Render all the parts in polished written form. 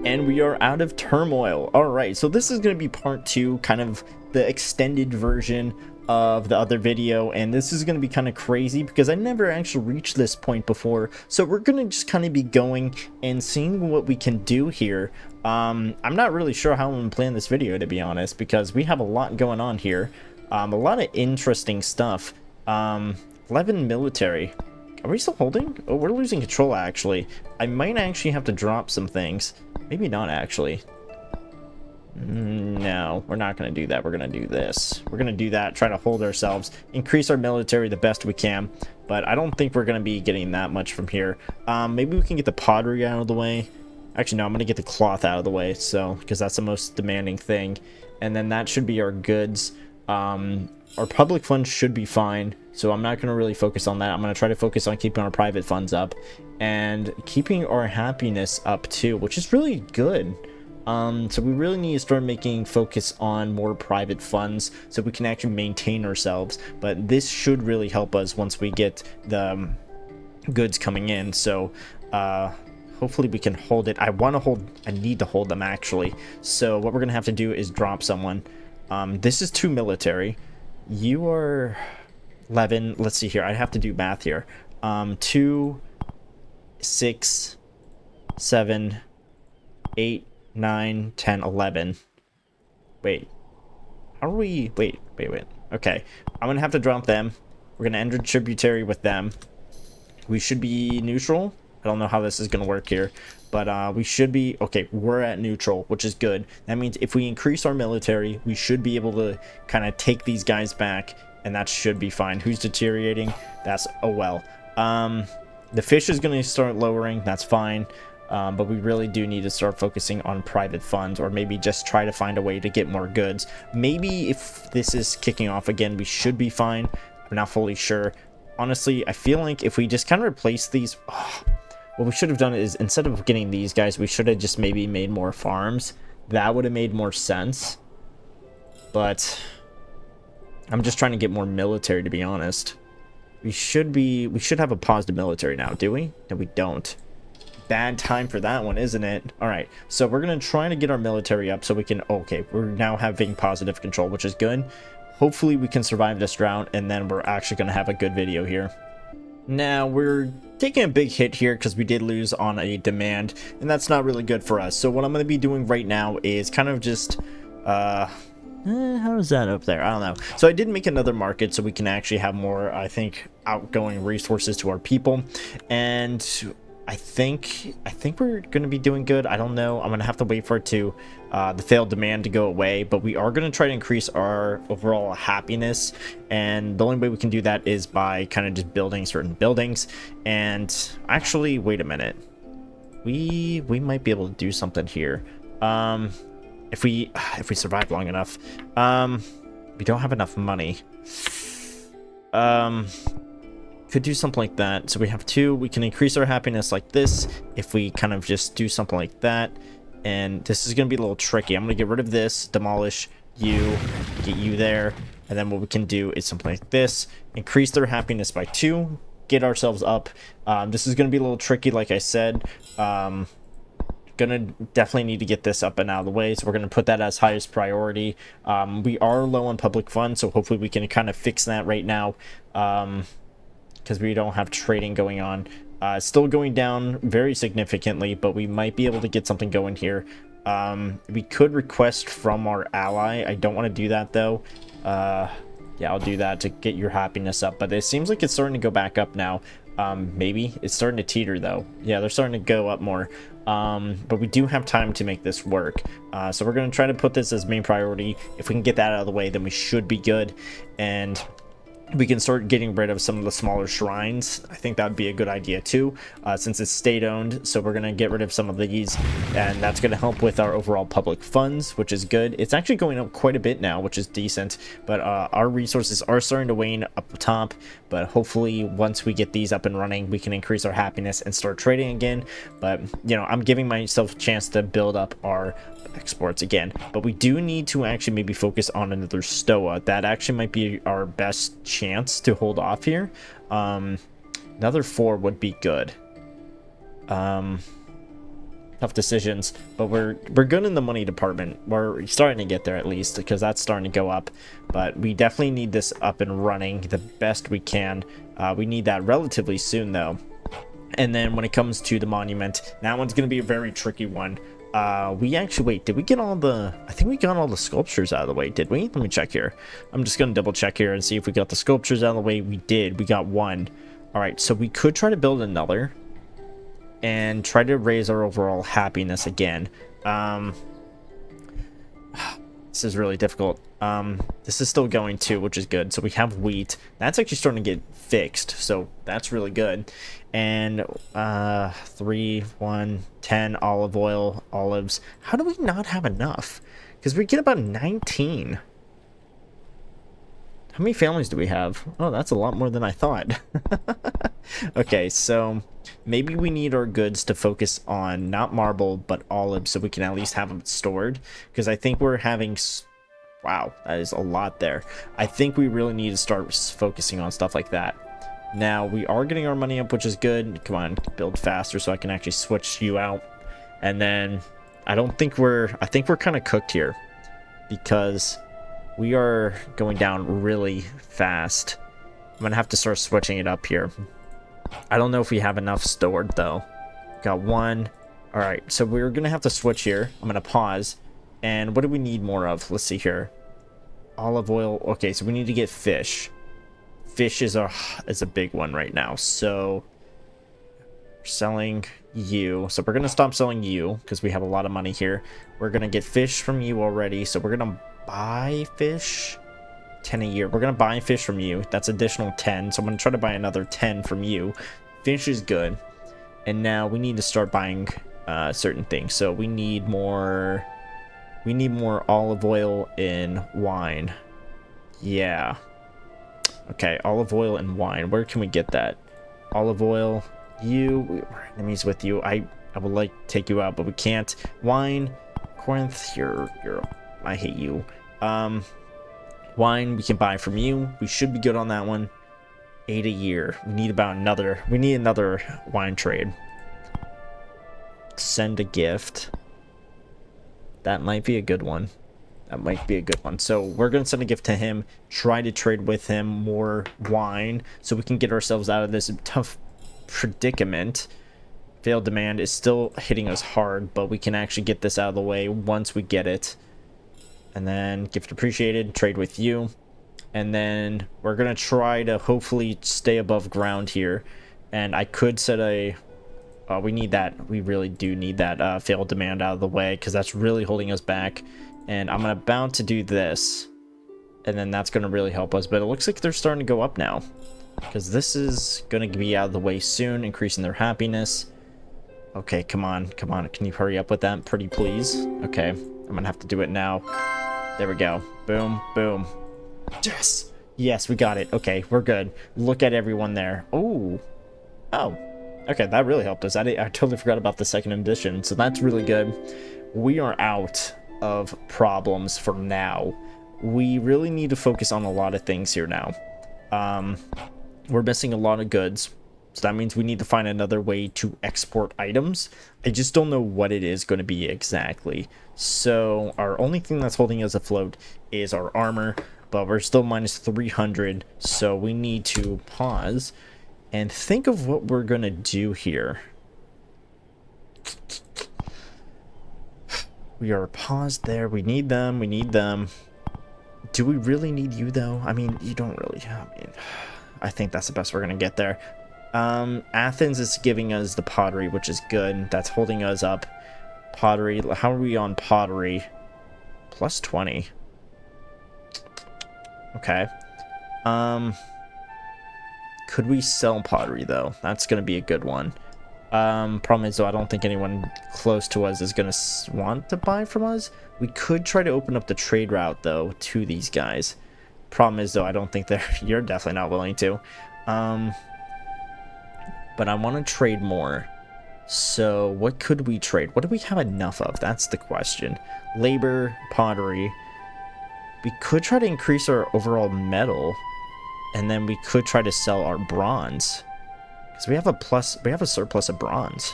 And we are out of turmoil. All right, so this is going to be part 2, kind of the extended version of the other video, and this is going to be kind of crazy because I never actually reached this point before. So we're going to just kind of be going and seeing what we can do here. I'm not really sure how I'm going to plan this video, to be honest, because we have a lot going on here. A lot of interesting stuff. 11 military. Are we still holding? Oh, we're losing control, actually. I might actually have to drop some things. Maybe not, actually. No, we're not going to do that. We're going to do this. We're going to do that, try to hold ourselves, increase our military the best we can. But I don't think we're going to be getting that much from here. Maybe we can get the pottery out of the way. Actually, no, I'm going to get the cloth out of the way, so because that's the most demanding thing. And then that should be our goods. Our public funds should be fine, so I'm not going to really focus on that. I'm going to try to focus on keeping our private funds up and keeping our happiness up too, which is really good. So we really need to start making focus on more private funds so we can actually maintain ourselves. But this should really help us once we get the goods coming in. So hopefully we can hold it. I need to hold them, actually. So what we're going to have to do is drop someone. This is 2 military. You are 11. Let's see here. I have to do math here. 2, 6, 7, 8, 9, 10, 11. Wait. How are we? Wait. Okay. I'm going to have to drop them. We're going to enter tributary with them. We should be neutral. I don't know how this is going to work here, but we should be okay. We're at neutral, which is good. That means if we increase our military, we should be able to kind of take these guys back, and that should be fine. Who's deteriorating? That's awhile. The fish is going to start lowering. That's fine. But we really do need to start focusing on private funds, or maybe just try to find a way to get more goods. Maybe if this is kicking off again, we should be fine. I'm not fully sure. Honestly, I feel like if we just kind of replace these... what we should have done is, instead of getting these guys, we should have just maybe made more farms. That would have made more sense. But I'm just trying to get more military, to be honest. We should have a positive military now, do we? No, we don't. Bad time for that one, isn't it? All right, so we're going to try to get our military up so we can... Okay, we're now having positive control, which is good. Hopefully we can survive this drought, and then we're actually going to have a good video here. Now, we're taking a big hit here because we did lose on a demand, and that's not really good for us. So what I'm going to be doing right now is kind of just, how is that up there? I don't know. So I did make another market so we can actually have more, I think, outgoing resources to our people. And I think we're going to be doing good. I don't know. I'm going to have to wait for it to, the failed demand to go away, but we are going to try to increase our overall happiness. And the only way we can do that is by kind of just building certain buildings. And actually, wait a minute. We might be able to do something here. If we survive long enough. We don't have enough money. Could do something like that. So we have 2. We can increase our happiness like this if we kind of just do something like that. And this is going to be a little tricky. I'm going to get rid of this, demolish you, get you there. And then what we can do is something like this. Increase their happiness by 2. Get ourselves up. This is going to be a little tricky, like I said. Gonna definitely need to get this up and out of the way, so we're going to put that as highest priority. We are low on public funds, so hopefully we can kind of fix that right now. Because we don't have trading going on. Still going down very significantly, but we might be able to get something going here. We could request from our ally. I don't want to do that, though. Yeah, I'll do that to get your happiness up, but it seems like it's starting to go back up now. Maybe it's starting to teeter, though. Yeah, they're starting to go up more. But we do have time to make this work. So we're going to try to put this as main priority. If we can get that out of the way, then we should be good. And we can start getting rid of some of the smaller shrines. I think that would be a good idea too, since it's state-owned. So we're going to get rid of some of these, and that's going to help with our overall public funds, which is good. It's actually going up quite a bit now, which is decent, but our resources are starting to wane up the top. But hopefully once we get these up and running, we can increase our happiness and start trading again. But, you know, I'm giving myself a chance to build up our exports again, but we do need to actually maybe focus on another stoa. That actually might be our best chance to hold off here. Another 4 would be good. tough decisions, but we're good in the money department. We're starting to get there, at least, because that's starting to go up. But we definitely need this up and running the best we can. We need that relatively soon, though. And then when it comes to the monument, that one's going to be a very tricky one. We actually, wait, did we get all the, I think we got all the sculptures out of the way, did we? Let me check here. I'm just going to double check here and see if we got the sculptures out of the way. We did. We got one. All right, so we could try to build another and try to raise our overall happiness again. This is really difficult. This is still going too, which is good. So we have wheat. That's actually starting to get fixed, so that's really good. And 3, 1, 10 olive oil, olives. How do we not have enough? Because we get about 19. How many families do we have? Oh, that's a lot more than I thought. Okay, so maybe we need our goods to focus on not marble, but olives, so we can at least have them stored. Because I think we're having... Wow, that is a lot there. I think we really need to start focusing on stuff like that. Now, we are getting our money up, which is good. Come on, build faster so I can actually switch you out. And then, I think we're kind of cooked here. Because we are going down really fast. I'm going to have to start switching it up here. I don't know if we have enough stored, though. Got one. Alright, so we're going to have to switch here. I'm going to pause. And what do we need more of? Let's see here. Olive oil. Okay, so we need to get fish. Fish is a big one right now. So, we're selling you. So we're going to stop selling you because we have a lot of money here. We're going to get fish from you already. So we're going to buy fish. 10 a year. We're going to buy fish from you. That's additional 10. So I'm going to try to buy another 10 from you. Fish is good. And now we need to start buying certain things. So we need more olive oil and wine. Yeah. Okay, olive oil and wine. Where can we get that? Olive oil. We're enemies with you. I would like to take you out, but we can't. Wine. Corinth, I hate you. Wine we can buy from you. We should be good on that one. 8 a year. We need another wine trade. Send a gift. That might be a good one. So we're going to send a gift to him. Try to trade with him more wine so we can get ourselves out of this tough predicament. Failed demand is still hitting us hard, but we can actually get this out of the way once we get it. And then gift appreciated, trade with you. And then we're going to try to hopefully stay above ground here. And I could set a... we need that. We really do need that failed demand out of the way because that's really holding us back. And I'm about to do this. And then that's going to really help us. But it looks like they're starting to go up now. Because this is going to be out of the way soon, increasing their happiness. Okay, come on. Can you hurry up with that, pretty please? Okay, I'm going to have to do it now. There we go. Boom, boom. Yes! Yes, we got it. Okay, we're good. Look at everyone there. Oh. Okay, that really helped us. I totally forgot about the second edition, so that's really good. We are out of problems for now. We really need to focus on a lot of things here now. We're missing a lot of goods, so that means we need to find another way to export items. I just don't know what it is going to be exactly. So our only thing that's holding us afloat is our armor, but we're still minus 300, so we need to pause and think of what we're going to do here. We are paused there. We need them. Do we really need you, though? I mean, you don't really. I think that's the best we're going to get there. Athens is giving us the pottery, which is good. That's holding us up. Pottery. How are we on pottery? Plus 20. Okay. Could we sell pottery, though? That's going to be a good one. Problem is, though, I don't think anyone close to us is going to want to buy from us. We could try to open up the trade route, though, to these guys. Problem is, though, I don't think you're definitely not willing to. But I want to trade more. So what could we trade? What do we have enough of? That's the question. Labor, pottery. We could try to increase our overall metal. And then we could try to sell our bronze. Because we have a surplus of bronze.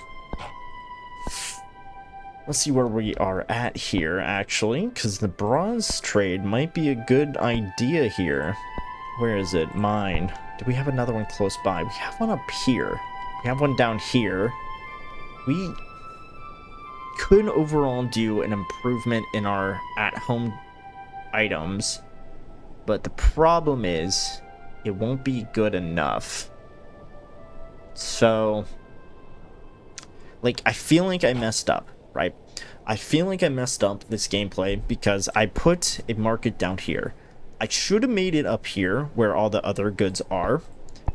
Let's see where we are at here, actually, because the bronze trade might be a good idea here. Where is it? Mine. Do we have another one close by? We have one up here. We have one down here. We could overall do an improvement in our at-home items, but the problem is it won't be good enough. So, like, I feel like I messed up, right? I feel like I messed up this gameplay because I put a market down here. I should have made it up here where all the other goods are,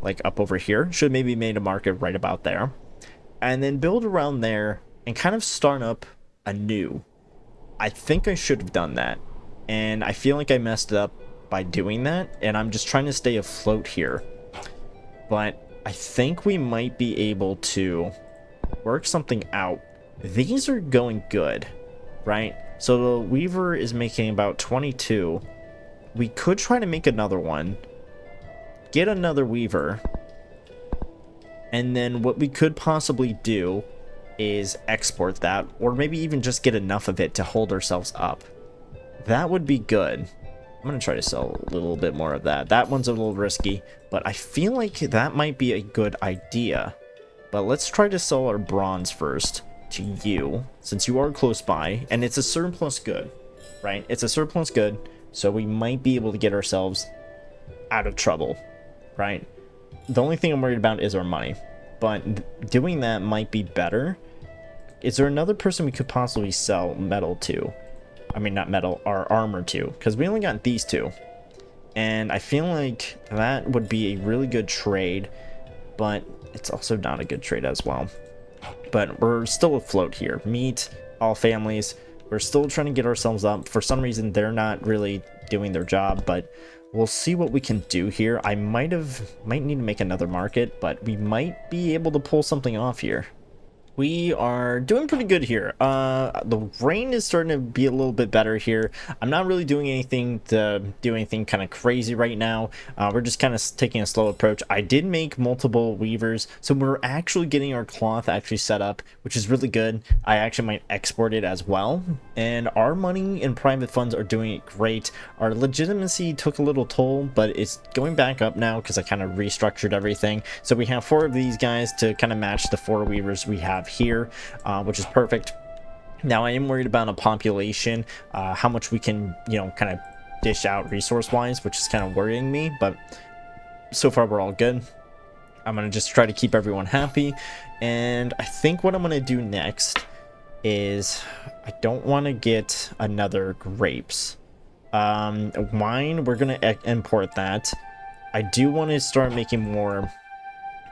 like up over here. Should have maybe made a market right about there, and then build around there and kind of start up anew. I think I should have done that, and I feel like I messed it up by doing that, and I'm just trying to stay afloat here. But I think we might be able to work something out. These are going good, right? So the Weaver is making about 22. We could try to make another one, get another Weaver, and then what we could possibly do is export that, or maybe even just get enough of it to hold ourselves up. That would be good. I'm going to try to sell a little bit more of that. That one's a little risky, but I feel like that might be a good idea. But let's try to sell our bronze first to you, since you are close by, and it's a surplus good, right? It's a surplus good, so we might be able to get ourselves out of trouble, right? The only thing I'm worried about is our money, but doing that might be better. Is there another person we could possibly sell metal to? I mean, not metal, our armor to, because we only got these two. And I feel like that would be a really good trade, but it's also not a good trade as well. But we're still afloat here. Meat, all families, we're still trying to get ourselves up. For some reason, they're not really doing their job, but we'll see what we can do here. I might need to make another market, but we might be able to pull something off here. We are doing pretty good here. The rain is starting to be a little bit better here. I'm not really doing anything to do anything kind of crazy right now. We're just kind of taking a slow approach. I did make multiple weavers, so we're actually getting our cloth actually set up, which is really good. I actually might export it as well. And our money and private funds are doing it great. Our legitimacy took a little toll, but it's going back up now because I kind of restructured everything. So we have 4 of these guys to kind of match the 4 weavers we have here, which is perfect. Now I am worried about a population, how much we can, you know, kind of dish out resource wise, which is kind of worrying me, but so far we're all good. I'm gonna just try to keep everyone happy, and I think what I'm gonna do next is I don't want to get another grapes. Wine, we're gonna import that. I do want to start making more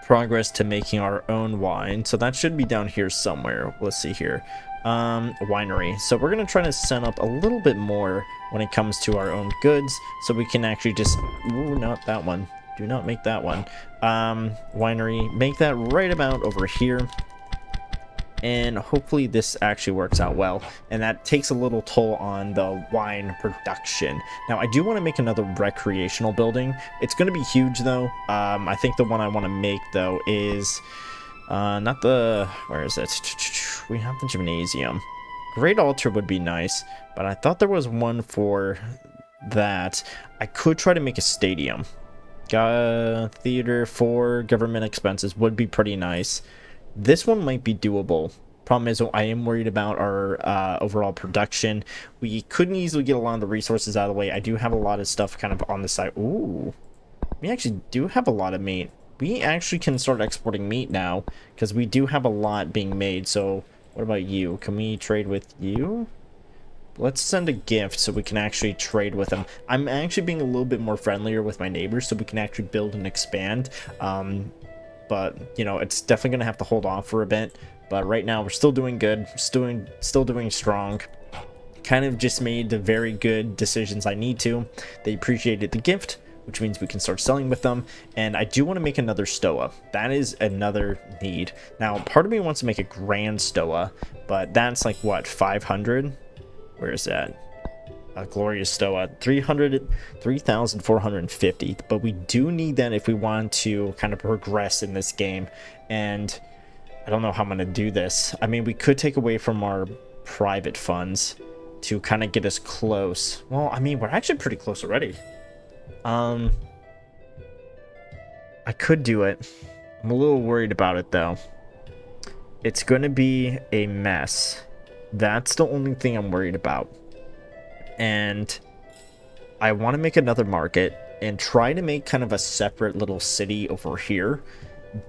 progress to making our own wine, so that should be down here somewhere. Let's see here. Winery, so we're gonna try to set up a little bit more when it comes to our own goods, so we can actually just, ooh, not that one, do not make that one. Winery, make that right about over here, and hopefully this actually works out well, and that takes a little toll on the wine production. Now I do want to make another recreational building. It's going to be huge though. I think the one I want to make though is not the, where is it? We have the gymnasium. Great altar would be nice, but I thought there was one for that. I could try to make a stadium. Theater for government expenses would be pretty nice. This one might be doable. Problem is, I am worried about our overall production. We couldn't easily get a lot of the resources out of the way. I do have a lot of stuff kind of on the side. Ooh, we actually do have a lot of meat. We actually can start exporting meat now because we do have a lot being made. So what about you? Can we trade with you? Let's send a gift so we can actually trade with them. I'm actually being a little bit more friendlier with my neighbors so we can actually build and expand. But you know, it's definitely gonna have to hold off for a bit, but right now we're still doing good, still doing strong. Kind of just made the very good decisions I need to. They appreciated the gift, which means we can start selling with them, and I do want to make another stoa. That is another need. Now part of me wants to make a grand stoa, but that's like what, 500? Where is that? A glorious stoa, 3,450, but we do need that if we want to kind of progress in this game. And I don't know how I'm going to do this. I mean, we could take away from our private funds to kind of get us close. Well, I mean, we're actually pretty close already. I could do it. I'm a little worried about it though. It's going to be a mess. That's the only thing I'm worried about. And I want to make another market and try to make kind of a separate little city over here.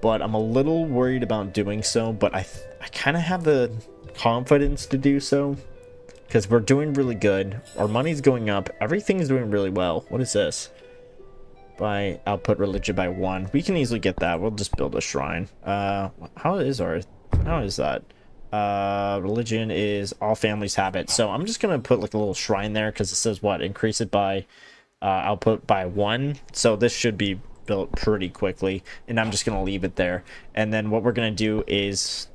But I'm a little worried about doing so. But I kind of have the confidence to do so. Because we're doing really good. Our money's going up. Everything's doing really well. What is this? By output religion by 1. We can easily get that. We'll just build a shrine. How is that? Religion is all families have it. So I'm just gonna put like a little shrine there because it says what? Increase it by output by 1. So this should be built pretty quickly, and I'm just gonna leave it there. And then what we're gonna do is,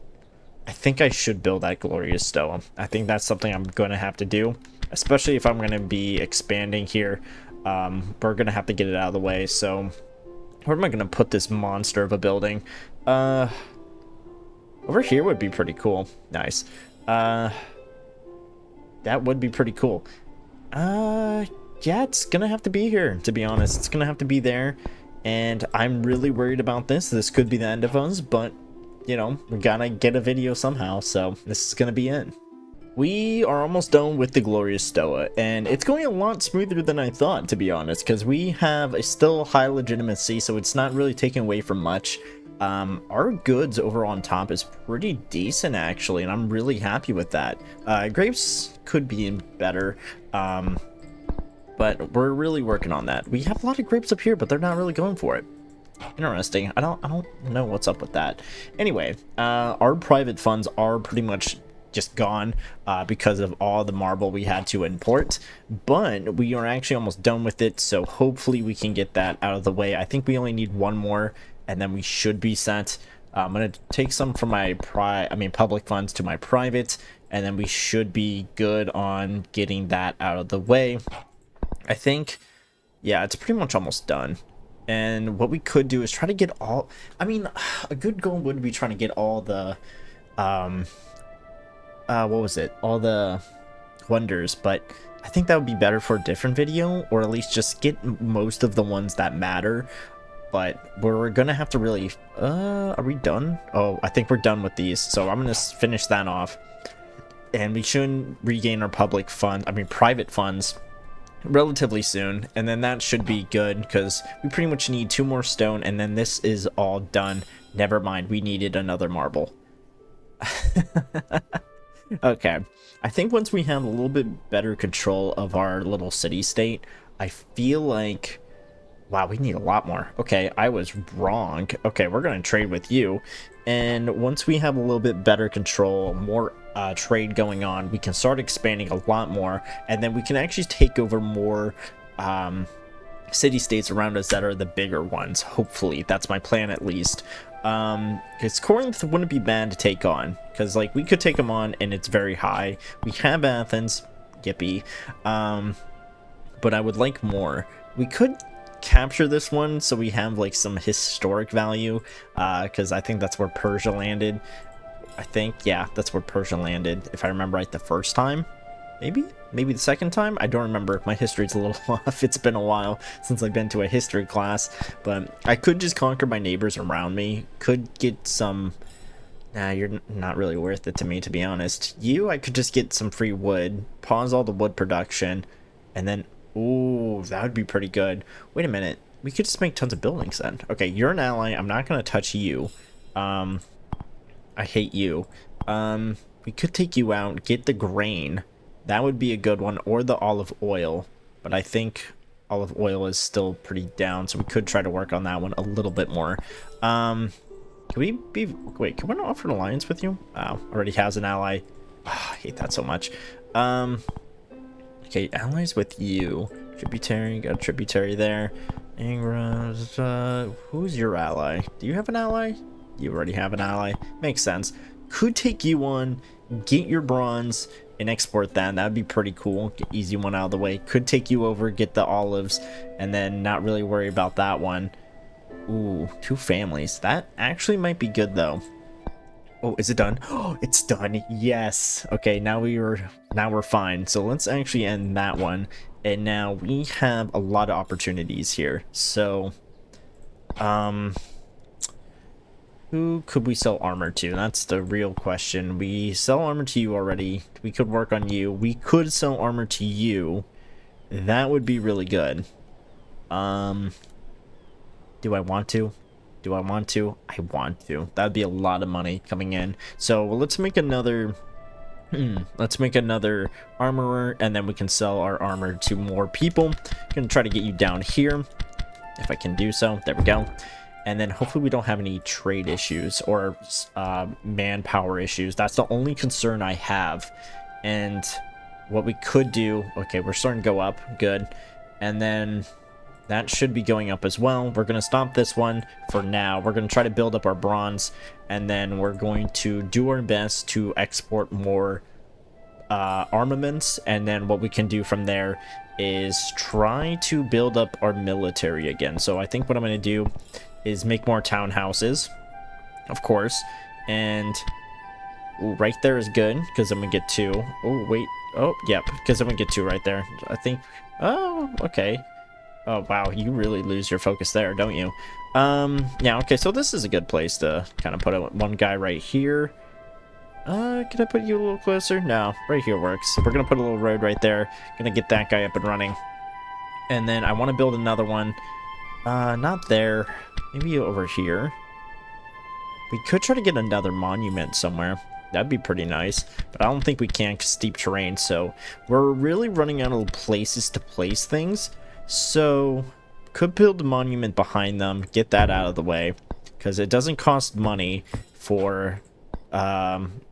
I think I should build that glorious stoa. I think that's something I'm gonna have to do, especially if I'm gonna be expanding here. We're gonna have to get it out of the way. So where am I gonna put this monster of a building? Over here would be pretty cool. Nice. That would be pretty cool. Yeah, it's gonna have to be here, to be honest. It's gonna have to be there. And I'm really worried about this. This could be the end of us, but, you know, we gotta get a video somehow. So this is gonna be it. We are almost done with the glorious stoa, and it's going a lot smoother than I thought, to be honest, because we have a still high legitimacy, so it's not really taken away from much. Our goods over on top is pretty decent actually, and I'm really happy with that. Grapes could be better, but we're really working on that. We have a lot of grapes up here, but they're not really going for it. Interesting. I don't know what's up with that. Anyway, our private funds are pretty much just gone because of all the marble we had to import, but we are actually almost done with it, so hopefully we can get that out of the way. I think we only need one more and then we should be set. I'm gonna take some from my public funds to my private, and then we should be good on getting that out of the way. I think, yeah, it's pretty much almost done. And what we could do is try to get all, I mean, a good goal would be trying to get all the what was it, all the wonders, but I think that would be better for a different video, or at least just get most of the ones that matter. But we're gonna have to really are we done? Oh, I think we're done with these, so I'm gonna finish that off, and we should regain our private funds relatively soon, and then that should be good because we pretty much need 2 more stone, and then this is all done. Never mind, we needed another marble. Okay, I think once we have a little bit better control of our little city state, I feel like, wow, we need a lot more. Okay, I was wrong. Okay, we're gonna trade with you, and once we have a little bit better control, more trade going on, we can start expanding a lot more, and then we can actually take over more city-states around us that are the bigger ones. Hopefully, that's my plan at least. Because Corinth wouldn't be bad to take on, because like we could take them on and it's very high. We have Athens, yippee, but I would like more. We could capture this one so we have like some historic value, because I think that's where Persia landed. I think, yeah, that's where Persia landed, if I remember right, the first time. Maybe the second time? I don't remember. My history's a little off. It's been a while since I've been to a history class. But I could just conquer my neighbors around me. Could get some... Nah, you're not really worth it to me, to be honest. I could just get some free wood, pause all the wood production, and then... Ooh, that would be pretty good. Wait a minute. We could just make tons of buildings then. Okay, you're an ally. I'm not going to touch you. I hate you. We could take you out, get the grain. That would be a good one, or the olive oil, but I think olive oil is still pretty down, so we could try to work on that one a little bit more. Can we be... Wait, can we offer an alliance with you? Wow, already has an ally. Oh, I hate that so much. Okay, allies with you. Tributary, got a tributary there. Ingras, who's your ally? Do you have an ally? You already have an ally. Makes sense. Could take you on, get your bronze, and export that. That would be pretty cool. Get easy one out of the way. Could take you over, get the olives, and then not really worry about that one. Ooh, 2 families. That actually might be good though. Oh, is it done? Oh, it's done. Yes. Okay, now we're fine. So let's actually end that one. And now we have a lot of opportunities here. So, um, who could we sell armor to? That's the real question. We sell armor to you already. We could work on you. We could sell armor to you. That would be really good. Um, do I want to? Do I want to? I want to. That'd be a lot of money coming in. So let's make another. Let's make another armorer, and then we can sell our armor to more people. Gonna try to get you down here, if I can do so. There we go. And then hopefully we don't have any trade issues or manpower issues. That's the only concern I have. And what we could do, okay, we're starting to go up, good. And then that should be going up as well. We're going to stop this one for now. We're going to try to build up our bronze, and then we're going to do our best to export more armaments. And then what we can do from there is try to build up our military again. So I think what I'm going to do is make more townhouses, of course. And ooh, right there is good, because I'm going to get 2. Oh, wait. Oh, yep, because I'm going to get 2 right there. I think... Oh, okay. Oh, wow, you really lose your focus there, don't you? Yeah, okay, so this is a good place to kind of put one guy right here. Can I put you a little closer? No, right here works. We're gonna put a little road right there. Gonna get that guy up and running. And then I want to build another one. Not there. Maybe over here. We could try to get another monument somewhere. That'd be pretty nice, but I don't think we can 'cause steep terrain, so we're really running out of places to place things. So, could build a monument behind them, get that out of the way, because it doesn't cost money for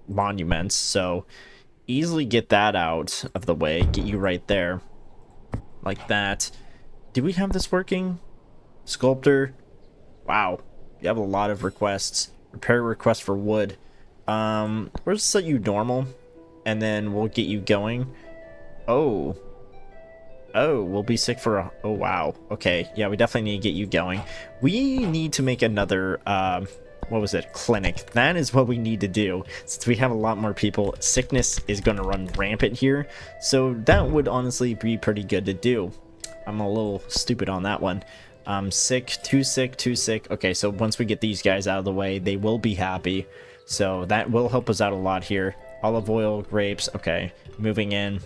monuments, so easily get that out of the way, get you right there, like that. Do we have this working? Sculptor? Wow, you have a lot of requests. Repair request for wood. We'll just set you normal, and then we'll get you going. Oh, we'll be sick for a... Oh, wow. Okay, yeah, we definitely need to get you going. We need to make another, what was it? Clinic. That is what we need to do. Since we have a lot more people, sickness is going to run rampant here. So that would honestly be pretty good to do. I'm a little stupid on that one. Sick, too sick, too sick. Okay, so once we get these guys out of the way, they will be happy. So that will help us out a lot here. Olive oil, grapes. Okay, moving in.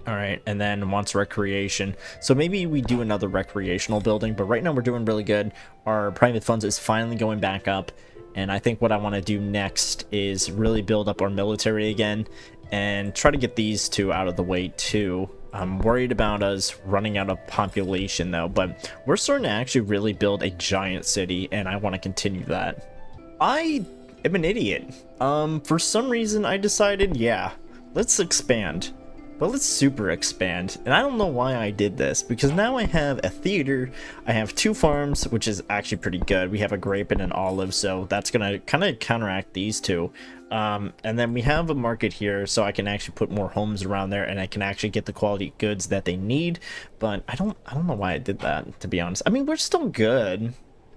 All right, and then wants recreation. So maybe we do another recreational building, but right now we're doing really good. Our private funds is finally going back up, and I think what I want to do next is really build up our military again and try to get these two out of the way too. I'm worried about us running out of population though, but we're starting to actually really build a giant city, and I want to continue that. I am an idiot. For some reason I decided, yeah, let's expand. But let's super expand, and I don't know why I did this, because now I have a theater, I have 2 farms, which is actually pretty good. We have a grape and an olive, so that's gonna kind of counteract these 2. And then we have a market here, so I can actually put more homes around there, and I can actually get the quality goods that they need. But I don't know why I did that, to be honest. I mean, we're still good.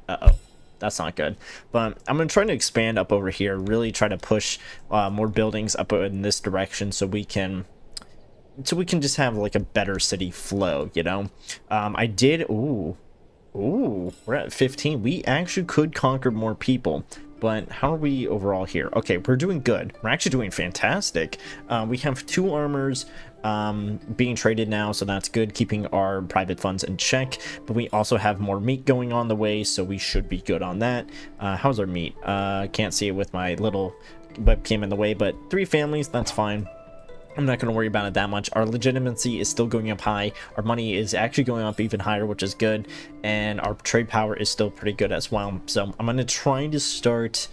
Uh-oh. That's not good. But I'm going to try to expand up over here, really try to push more buildings up in this direction so we can just have like a better city flow, you know. I did... Ooh, we're at 15. We actually could conquer more people, but how are we overall here? Okay, we're doing good. We're actually doing fantastic. We have 2 armors being traded now, so that's good, keeping our private funds in check. But we also have more meat going on the way, so we should be good on that. How's our meat? Can't see it with my little webcam in the way, but 3 families, that's fine. I'm not going to worry about it that much. Our legitimacy is still going up high. Our money is actually going up even higher, which is good. And our trade power is still pretty good as well. So I'm going to try to start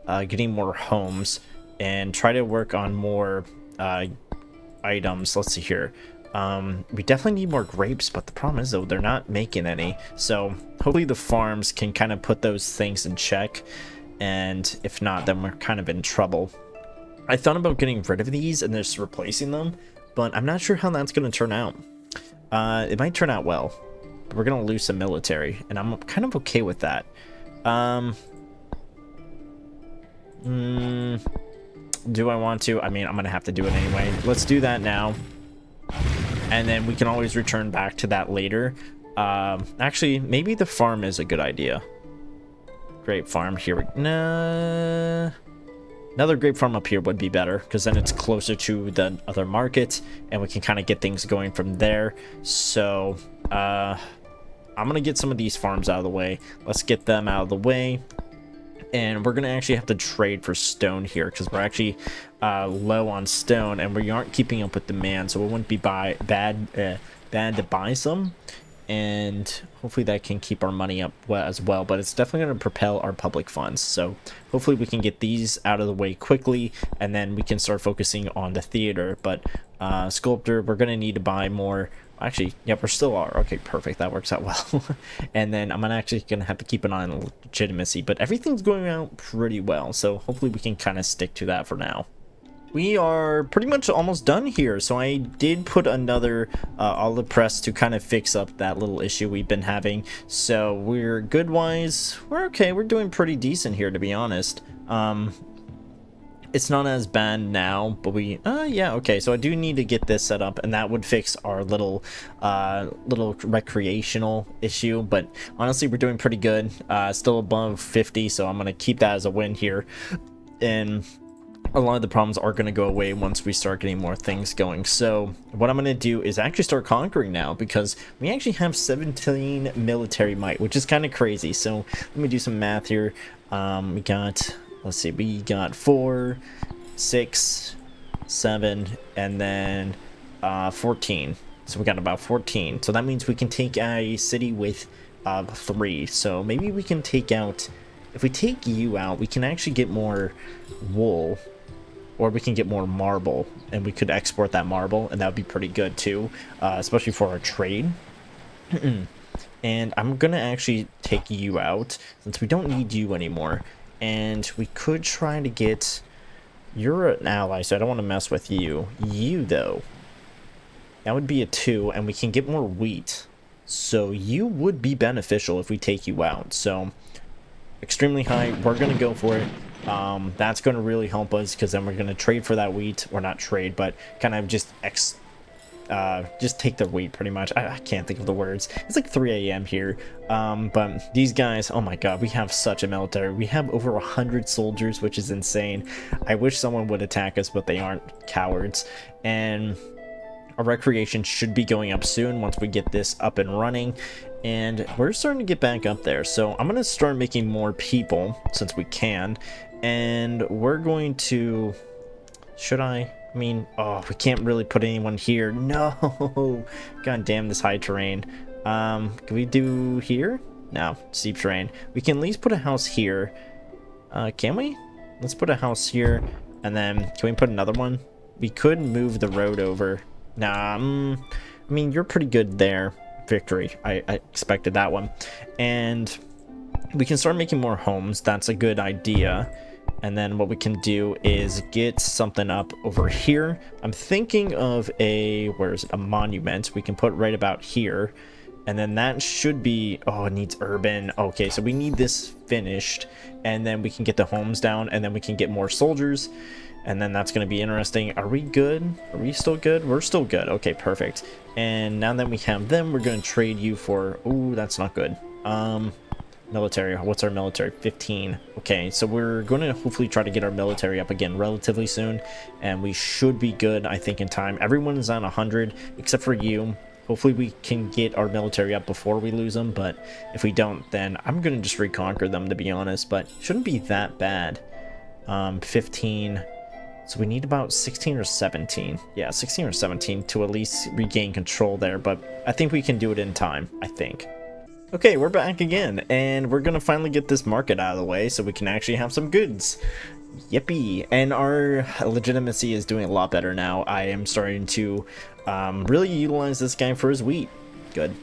getting more homes and try to work on more items. Let's see here. We definitely need more grapes, but the problem is, though, they're not making any. So hopefully the farms can kind of put those things in check. And if not, then we're kind of in trouble. I thought about getting rid of these and just replacing them, but I'm not sure how that's going to turn out. It might turn out well, but we're going to lose some military, and I'm kind of okay with that. Do I want to? I mean, I'm gonna have to do it anyway. Let's do that now, and then we can always return back to that later. Actually, maybe the farm is a good idea. Grape farm here. Nah, another grape farm up here would be better, because then it's closer to the other market and we can kind of get things going from there. So I'm gonna get some of these farms out of the way. Let's get them out of the way, and we're gonna actually have to trade for stone here, because we're actually low on stone and we aren't keeping up with demand, so it wouldn't be bad to buy some, and hopefully that can keep our money up as well. But it's definitely going to propel our public funds, so hopefully we can get these out of the way quickly, and then we can start focusing on the theater. But sculptor, we're going to need to buy more. Actually, yep, we still are. Okay, perfect, that works out well. And then I'm actually gonna have to keep an eye on legitimacy, but everything's going out pretty well, so hopefully we can kind of stick to that for now. We are pretty much almost done here, so I did put another olive press to kind of fix up that little issue we've been having. So we're good wise, we're okay, we're doing pretty decent here, to be honest. It's not as bad now, but we yeah, okay, so I do need to get this set up, and that would fix our little recreational issue. But honestly, we're doing pretty good, still above 50, so I'm gonna keep that as a win here. And a lot of the problems are going to go away once we start getting more things going. So what I'm going to do is actually start conquering now, because we actually have 17 military might, which is kind of crazy. So let me do some math here. We got, let's see, we got 4, 6, 7, and then 14. So we got about 14. So that means we can take a city with 3. So maybe we can take out, if we take you out, we can actually get more wool, or we can get more marble, and we could export that marble, and that would be pretty good too, especially for our trade. And I'm gonna actually take you out, since we don't need you anymore. And we could try to get, you're an ally, so I don't want to mess with you. You though, that would be a 2, and we can get more wheat, so you would be beneficial if we take you out. So extremely high, we're gonna go for it. That's going to really help us, because then we're going to trade for that wheat, or not trade, but kind of just take the wheat pretty much. I can't think of the words. It's like 3 a.m. here. But these guys, oh my god, we have such a military. We have over 100 soldiers, which is insane. I wish someone would attack us, but they aren't cowards. And our recreation should be going up soon once we get this up and running, and we're starting to get back up there. So I'm going to start making more people, since we can, and we're going to, should I mean, oh, we can't really put anyone here. No, god damn this high terrain. Can we do here? No, steep terrain. We can at least put a house here. Can we? Let's put a house here, and then can we put another one? We could move the road over. Nah, I mean, you're pretty good there. Victory. I expected that one. And we can start making more homes. That's a good idea. And then what we can do is get something up over here. I'm thinking of a, where is it? A monument we can put right about here. And then that should be, oh, it needs urban. Okay, so we need this finished, and then we can get the homes down, and then we can get more soldiers. And then that's going to be interesting. Are we good? Are we still good? We're still good. Okay, perfect. And now that we have them, we're going to trade you for... Ooh, that's not good. Military. What's our military? 15. Okay, so we're going to hopefully try to get our military up again relatively soon. And we should be good, I think, in time. Everyone is on 100, except for you. Hopefully we can get our military up before we lose them. But if we don't, then I'm going to just reconquer them, to be honest. But shouldn't be that bad. 15... So we need about 16 or 17. Yeah, 16 or 17 to at least regain control there, but I think we can do it in time, I think. Okay, we're back again, and we're gonna finally get this market out of the way so we can actually have some goods. Yippee! And our legitimacy is doing a lot better now. I am starting to really utilize this guy for his wheat. Good.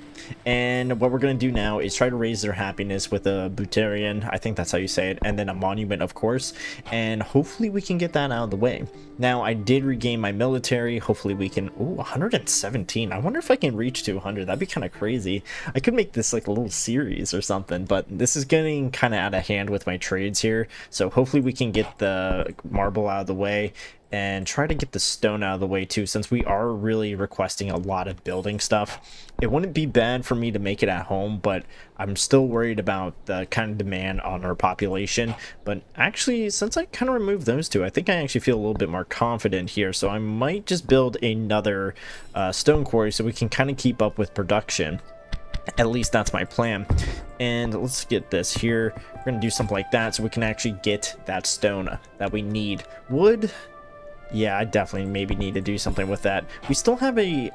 And what we're going to do now is try to raise their happiness with a Buterian, I think that's how you say it, and then a monument, of course, and hopefully we can get that out of the way. Now, I did regain my military. Hopefully we can... Ooh, 117. I wonder if I can reach 200. That'd be kind of crazy. I could make this like a little series or something, but this is getting kind of out of hand with my trades here. So hopefully we can get the marble out of the way and try to get the stone out of the way too, since we are really requesting a lot of building stuff. It wouldn't be bad for me to make it at home, but I'm still worried about the kind of demand on our population. But actually, since I kind of removed those two, I think I actually feel a little bit more confident here, so I might just build another stone quarry so we can kind of keep up with production. At least that's my plan. And let's get this here. We're gonna do something like that so we can actually get that stone that we need. Wood, yeah, I definitely maybe need to do something with that. We still have a...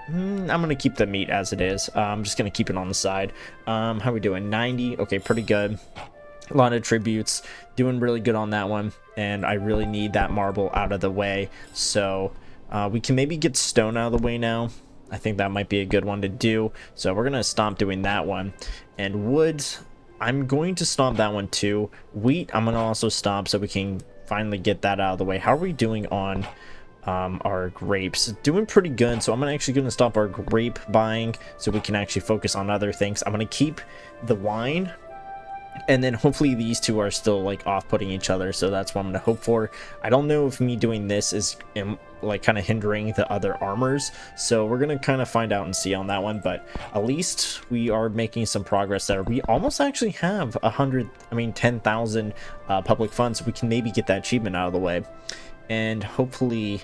I'm going to keep the meat as it is. I'm just going to keep it on the side. How are we doing? 90. Okay, pretty good. A lot of tributes. Doing really good on that one. And I really need that marble out of the way. So we can maybe get stone out of the way now. I think that might be a good one to do. So we're going to stop doing that one. And wood, I'm going to stop that one too. Wheat, I'm going to also stop so we can finally get that out of the way. How are we doing on our grapes? Doing pretty good, so I'm actually going to stop our grape buying so we can actually focus on other things. I'm going to keep the wine, and then hopefully these two are still like off-putting each other, so that's what I'm going to hope for. I don't know if me doing this is like kind of hindering the other armors, so we're going to kind of find out and see on that one. But at least we are making some progress there. We almost actually have 10,000 public funds, so we can maybe get that achievement out of the way, and hopefully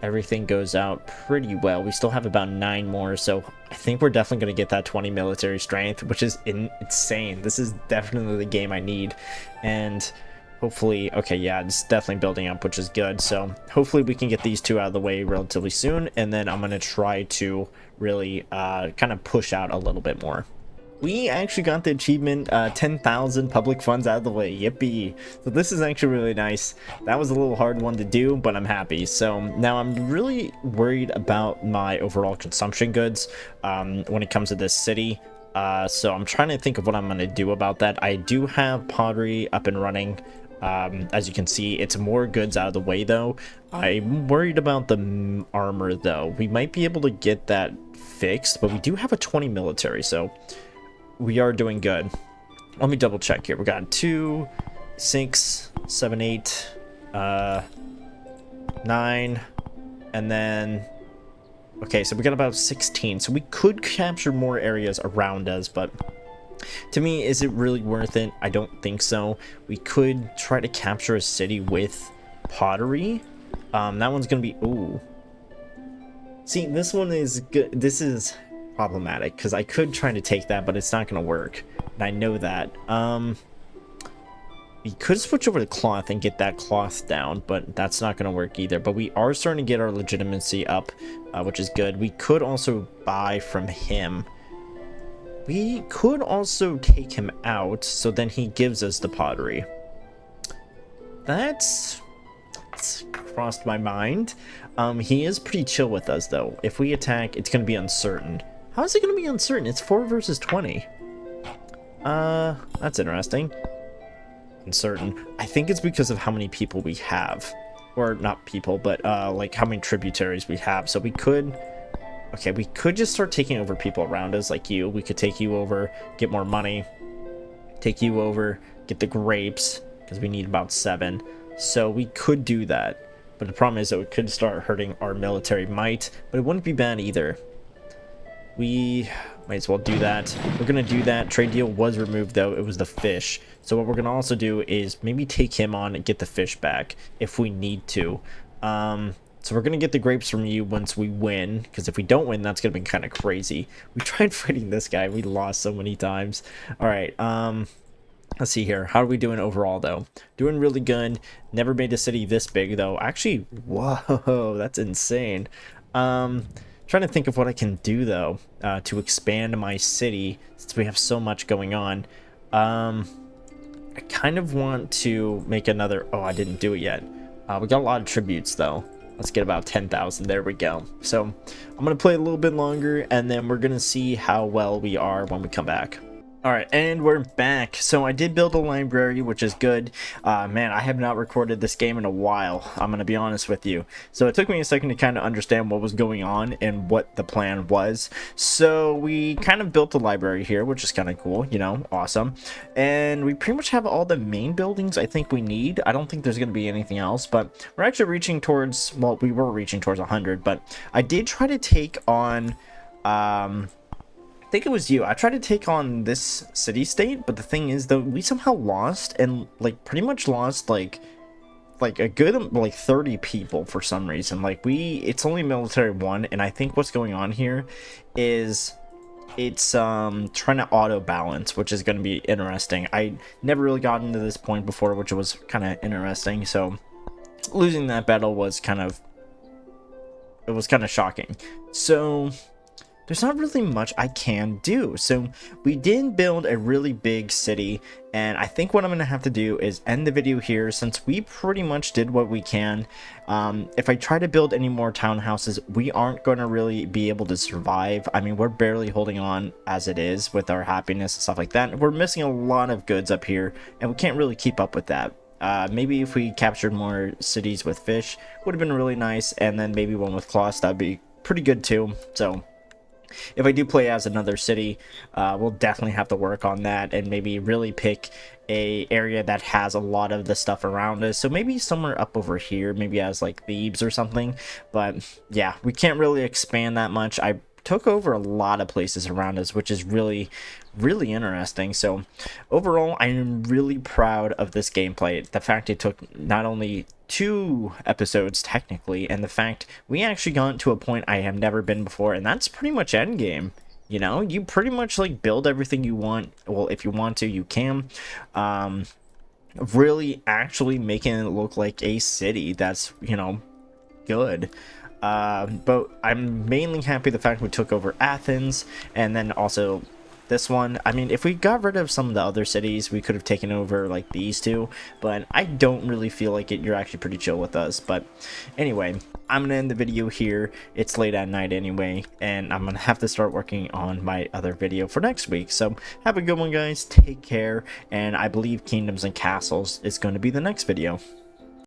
everything goes out pretty well. We still have about 9 more, so I think we're definitely going to get that 20 military strength, which is insane. This is definitely the game I need. And hopefully, okay, yeah, it's definitely building up, which is good. So hopefully we can get these two out of the way relatively soon, and then I'm going to try to really kind of push out a little bit more. We actually got the achievement, 10,000 public funds out of the way. Yippee. So this is actually really nice. That was a little hard one to do, but I'm happy. So now I'm really worried about my overall consumption goods when it comes to this city. So I'm trying to think of what I'm going to do about that. I do have pottery up and running. As you can see, it's more goods out of the way though. I'm worried about the armor though. We might be able to get that fixed, but we do have a 20 military, so we are doing good. Let me double check here. We got 2, 6, 7, 8, 9, and then okay, so we got about 16. So we could capture more areas around us, but to me, is it really worth it? I don't think so. We could try to capture a city with pottery. That one's gonna be... Ooh. See, this one is good. This is problematic, because I could try to take that, but it's not gonna work. And I know that. We could switch over to cloth and get that cloth down, but that's not gonna work either. But we are starting to get our legitimacy up, which is good. We could also buy from him. We could also take him out, so then he gives us the pottery. That's crossed my mind. He is pretty chill with us, though. If we attack, it's going to be uncertain. How is it going to be uncertain? It's 4 versus 20. That's interesting. Uncertain. I think it's because of how many people we have. Or not people, but like how many tributaries we have. So we could... Okay, we could just start taking over people around us, like you. We could take you over, get more money, take you over, get the grapes, because we need about 7. So we could do that. But the problem is that we could start hurting our military might, but it wouldn't be bad either. We might as well do that. We're going to do that. Trade deal was removed, though. It was the fish. So what we're going to also do is maybe take him on and get the fish back if we need to. So we're going to get the grapes from you once we win, because if we don't win, that's going to be kind of crazy. We tried fighting this guy. We lost so many times. All right. Let's see here. How are we doing overall, though? Doing really good. Never made a city this big, though. Actually, whoa, that's insane. Trying to think of what I can do, though, to expand my city, since we have so much going on. I kind of want to make another... Oh, I didn't do it yet. We got a lot of tributes, though. Let's get about 10,000. There we go. So I'm gonna play a little bit longer, and then we're gonna see how well we are when we come back. Alright, and we're back. So I did build a library, which is good. Man, I have not recorded this game in a while, I'm going to be honest with you. So it took me a second to kind of understand what was going on and what the plan was. So we kind of built a library here, which is kind of cool, you know, awesome. And we pretty much have all the main buildings I think we need. I don't think there's going to be anything else, but we're actually reaching towards, well, we were reaching towards 100, but I did try to take on... I think it was you. I tried to take on this city-state, but the thing is, though, we somehow lost, and like pretty much lost like a good like 30 people for some reason. Like it's only military 1, and I think what's going on here is it's trying to auto balance, which is going to be interesting. I never really got into this point before, which was kind of interesting. So losing that battle was kind of shocking. So there's not really much I can do. So we did build a really big city, and I think what I'm gonna have to do is end the video here, since we pretty much did what we can. If I try to build any more townhouses, we aren't gonna really be able to survive. I mean, we're barely holding on as it is with our happiness and stuff like that. We're missing a lot of goods up here, and we can't really keep up with that. Maybe if we captured more cities with fish, would have been really nice, and then maybe one with cloths, that'd be pretty good too. So if I do play as another city, we'll definitely have to work on that, and maybe really pick a area that has a lot of the stuff around us. So maybe somewhere up over here, maybe as like Thebes or something. But yeah, we can't really expand that much. I took over a lot of places around us, which is really interesting. So overall, I am really proud of this gameplay. The fact it took not only 2 episodes technically, and the fact we actually got to a point I have never been before, and that's pretty much end game. You know, you pretty much like build everything you want. Well, if you want to, you can. Really actually making it look like a city that's, you know, good. But I'm mainly happy the fact we took over Athens, and then also this one. I mean, if we got rid of some of the other cities, we could have taken over like these 2, but I don't really feel like it. You're actually pretty chill with us. But anyway, I'm gonna end the video here. It's late at night anyway, and I'm gonna have to start working on my other video for next week. So have a good one, guys. Take care, and I believe Kingdoms and Castles is going to be the next video.